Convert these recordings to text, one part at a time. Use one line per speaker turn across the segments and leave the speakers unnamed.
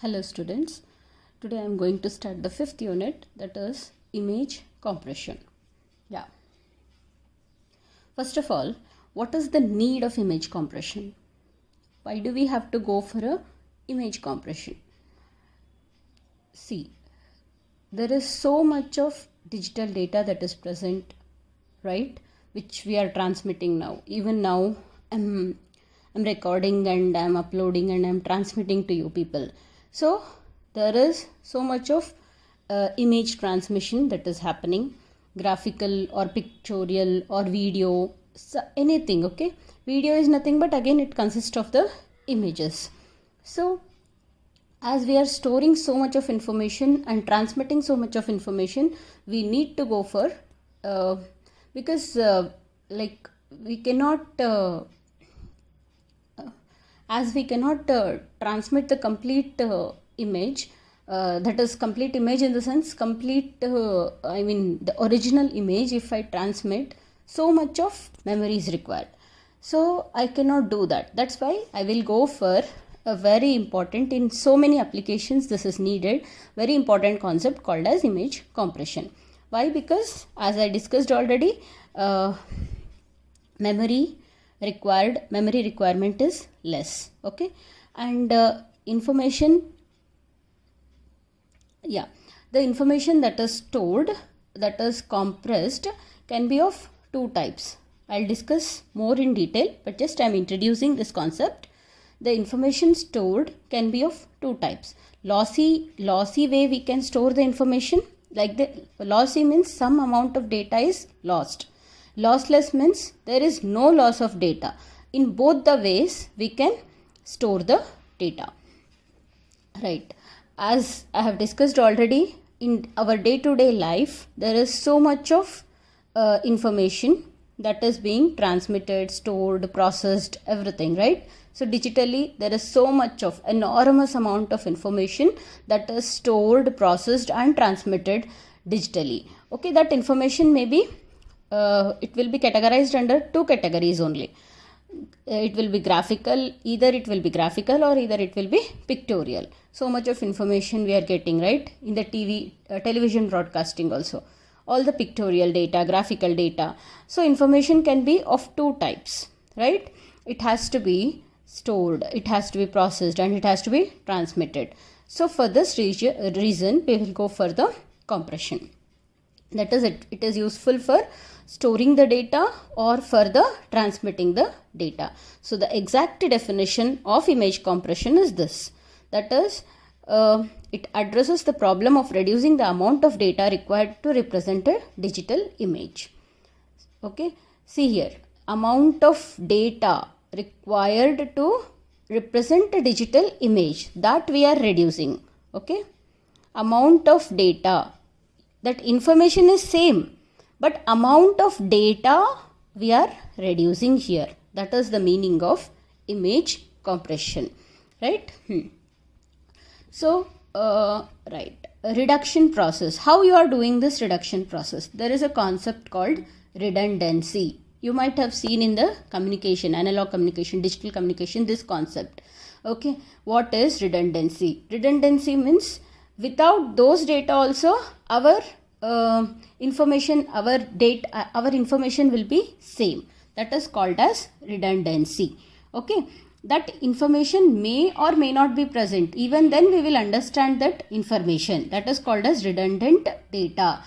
Hello students, today I am going to start the 5th unit, that is image compression. First of all, what is the need of image compression? Why do we have to go for a image compression? See, there is so much of digital data that is present, right, which we are transmitting now. Even now I'm recording and I'm uploading and I'm transmitting to you people. So there is so much of image transmission that is happening, graphical or pictorial or video, so anything. Okay, video is nothing but again it consists of the images. So as we are storing so much of information and transmitting so much of information, we need to go for because like we cannot as we cannot transmit the complete image, that is complete image in the sense complete the original image. If I transmit, so much of memory is required, so I cannot do that. That's why I will go for a very important, in so many applications this is needed, very important concept called as image compression. Why? Because as I discussed already, memory requirement is less. Okay, and the information that is stored, that is compressed, can be of two types. I'll discuss more in detail, but just I'm introducing this concept. The information stored can be of two types. Lossy way we can store the information, like the lossy means some amount of data is lost. Lossless means there is no loss of data. In both the ways we can store the data, right? As I have discussed already, in our day-to-day life there is so much of information that is being transmitted, stored, processed, everything, right? So digitally there is so much of enormous amount of information that is stored, processed and transmitted digitally. Okay, that information may be it will be categorized under two categories only. It will be graphical, either it will be graphical or either it will be pictorial. So much of information we are getting, right, in the television broadcasting also. All the pictorial data, graphical data. So information can be of two types, right? It has to be stored, it has to be processed and it has to be transmitted. So for this reason we will go for the compression. That is it is useful for storing the data or for the transmitting the data. So the exact definition of image compression is this, that is it addresses the problem of reducing the amount of data required to represent a digital image. Okay, see here, amount of data required to represent a digital image, that we are reducing. Okay, amount of data, that information is same, but amount of data we are reducing here. That is the meaning of image compression, right? So right, reduction process. How you are doing this reduction process? There is a concept called redundancy. You might have seen in the communication, analog communication, digital communication, this concept. Okay, what is redundancy? Redundancy means without those data also our information will be same. That is called as redundancy. Okay, that information may or may not be present, even then we will understand that information. That is called as redundant data.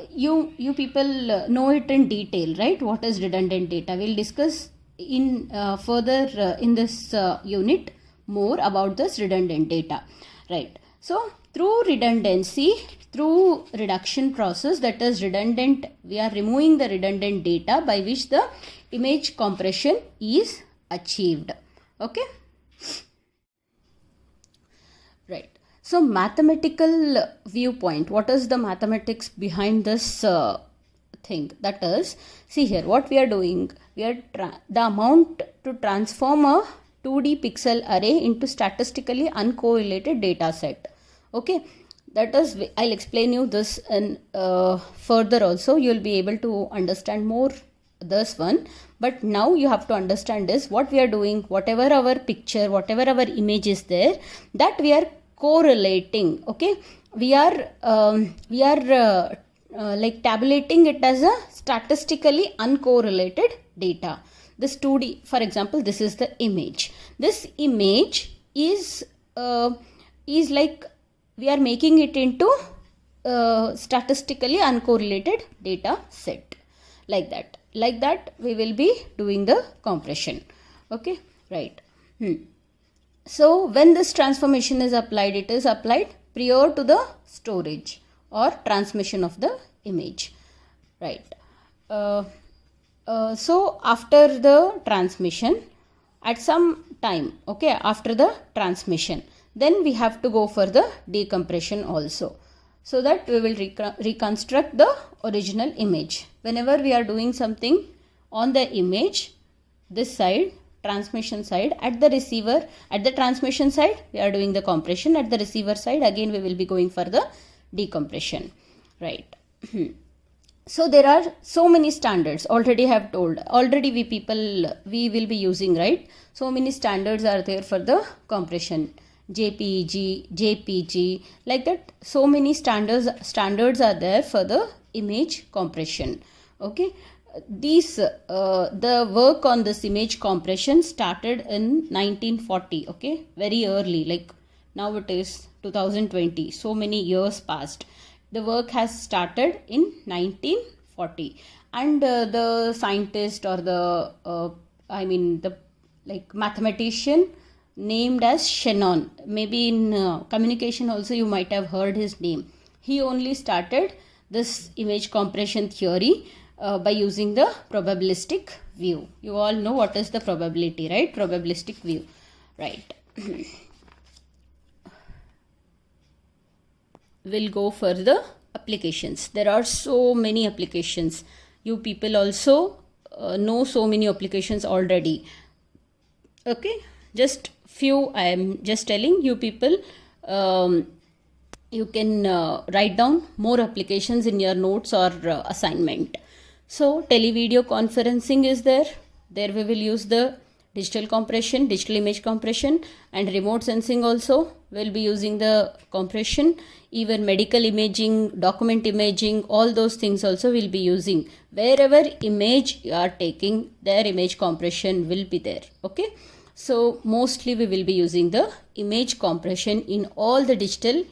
You people know it in detail, right? What is redundant data? We'll discuss in further in this unit more about this redundant data, right? So through redundancy, through reduction process, that is redundant, we are removing the redundant data by which the image compression is achieved. Okay, right. So mathematical viewpoint, what is the mathematics behind this thing? That is, see here what we are doing, we are the amount to transform a 2D pixel array into statistically uncorrelated data set. Okay, that is, I'll explain you this and further also you will be able to understand more this one. But now you have to understand is what we are doing, whatever our picture, whatever our image is there, that we are correlating. Okay, we are like tabulating it as a statistically uncorrelated data. This 2D, for example, this is the image. This image is like we are making it into statistically uncorrelated data set, like that we will be doing the compression. Okay, right. So when this transformation is applied, it is applied prior to the storage or transmission of the image, right. So after the transmission, at some time, okay, after the transmission, then we have to go for the decompression also, so that we will reconstruct the original image. Whenever we are doing something on the image, this side, transmission side, at the receiver, at the transmission side we are doing the compression, at the receiver side again we will be going for the decompression, right. So there are so many standards, already have told, already we will be using, right. So many standards are there for the compression, JPEG, JPG, like that. So many standards are there for the image compression. Okay, these the work on this image compression started in 1940. Okay, very early, like now it is 2020, so many years passed. The work has started in 1940, and the scientist or the the like mathematician named as Shannon, maybe in communication also you might have heard his name. He only started this image compression theory by using the probabilistic view. You all know what is the probability, right? Probabilistic view, right. We'll go for the applications. There are so many applications. You people also know so many applications already. Okay, just few I am just telling you people. You can write down more applications in your notes or assignment. So televideo conferencing is there. There we will use the digital compression, digital image compression, and remote sensing also will be using the compression. Even medical imaging, document imaging, all those things also will be using. Wherever image you are taking, their image compression will be there. Okay, so mostly we will be using the image compression in all the digital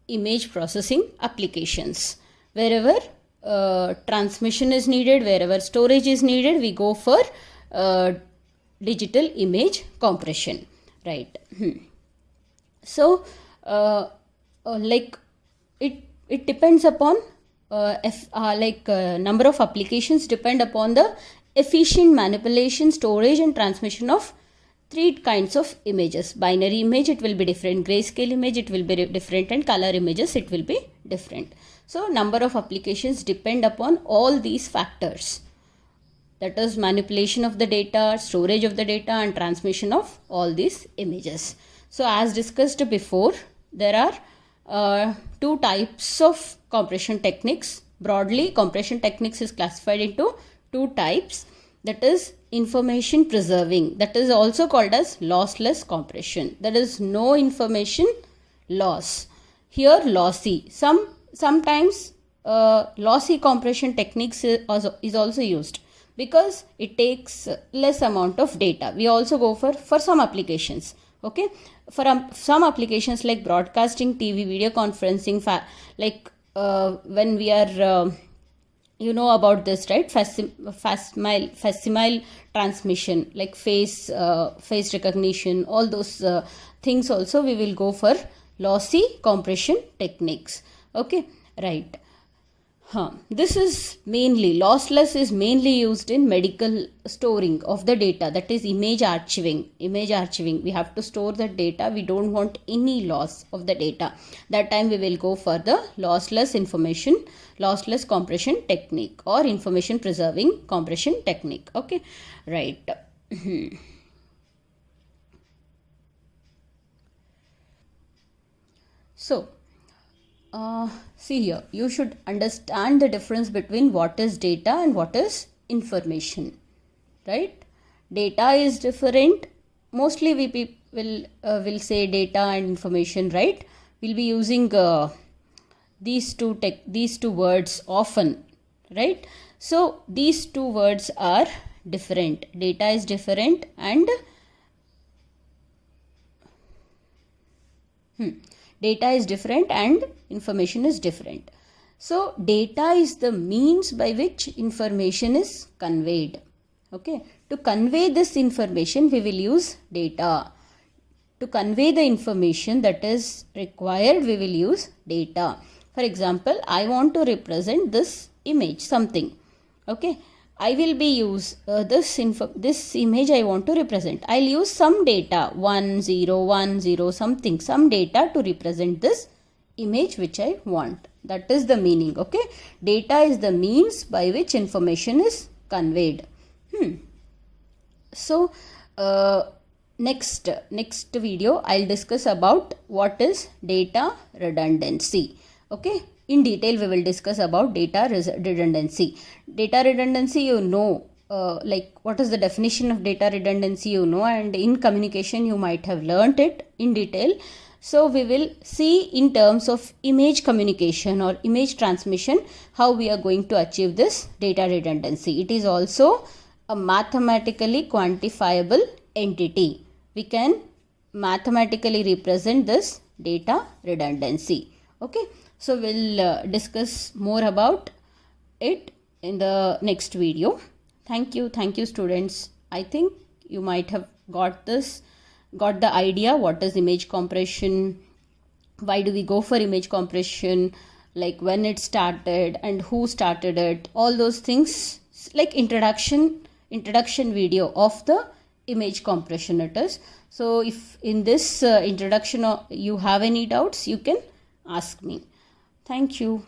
image processing applications. Wherever transmission is needed, wherever storage is needed, we go for digital image compression, right. So like it depends upon number of applications depend upon the efficient manipulation, storage and transmission of three kinds of images. Binary image, it will be different. Grayscale image, it will be different. And color images, it will be different. So number of applications depend upon all these factors. That is manipulation of the data, storage of the data and transmission of all these images. So as discussed before, there are two types of compression techniques. Broadly, compression techniques is classified into two types. That is information preserving. That is also called as lossless compression. There is no information loss. Here lossy. Sometimes lossy compression techniques is also used, because it takes less amount of data. We also go for some applications. Okay, for some applications like broadcasting, TV, video conferencing, when we are you know about this, right? Facsimile transmission, like face recognition, all those things also we will go for lossy compression techniques. Okay, right. This is mainly, lossless is mainly used in medical storing of the data. That is image archiving. We have to store the data. We don't want any loss of the data. That time we will go for the lossless compression technique or information preserving compression technique. Okay, right. So, see here, you should understand the difference between what is data and what is information, right? Data is different. Mostly will say data and information, right? We'll be using these two words often, right? So these two words are different. Data is different and data is different and information is different. So data is the means by which information is conveyed. Okay, to convey this information we will use data. To convey the information that is required we will use data. For example, I want to represent this image, something. Okay, I will be use this image I want to represent. I'll use some data 1 0 1 0 something, some data to represent this image which I want. That is the meaning. Okay, data is the means by which information is conveyed. So next video I'll discuss about what is data redundancy. Okay, in detail we will discuss about data redundancy. Data redundancy, you know, like what is the definition of data redundancy, you know, and in communication you might have learnt it in detail. So we will see in terms of image communication or image transmission how we are going to achieve this data redundancy. It is also a mathematically quantifiable entity. We can mathematically represent this data redundancy. Okay, so we'll discuss more about it in the next video. Thank you students. I think you might have got the idea what is image compression, why do we go for image compression, like when it started and who started it, all those things, like introduction video of the image compression it is. So if in this introduction you have any doubts, you can ask me. Thank you.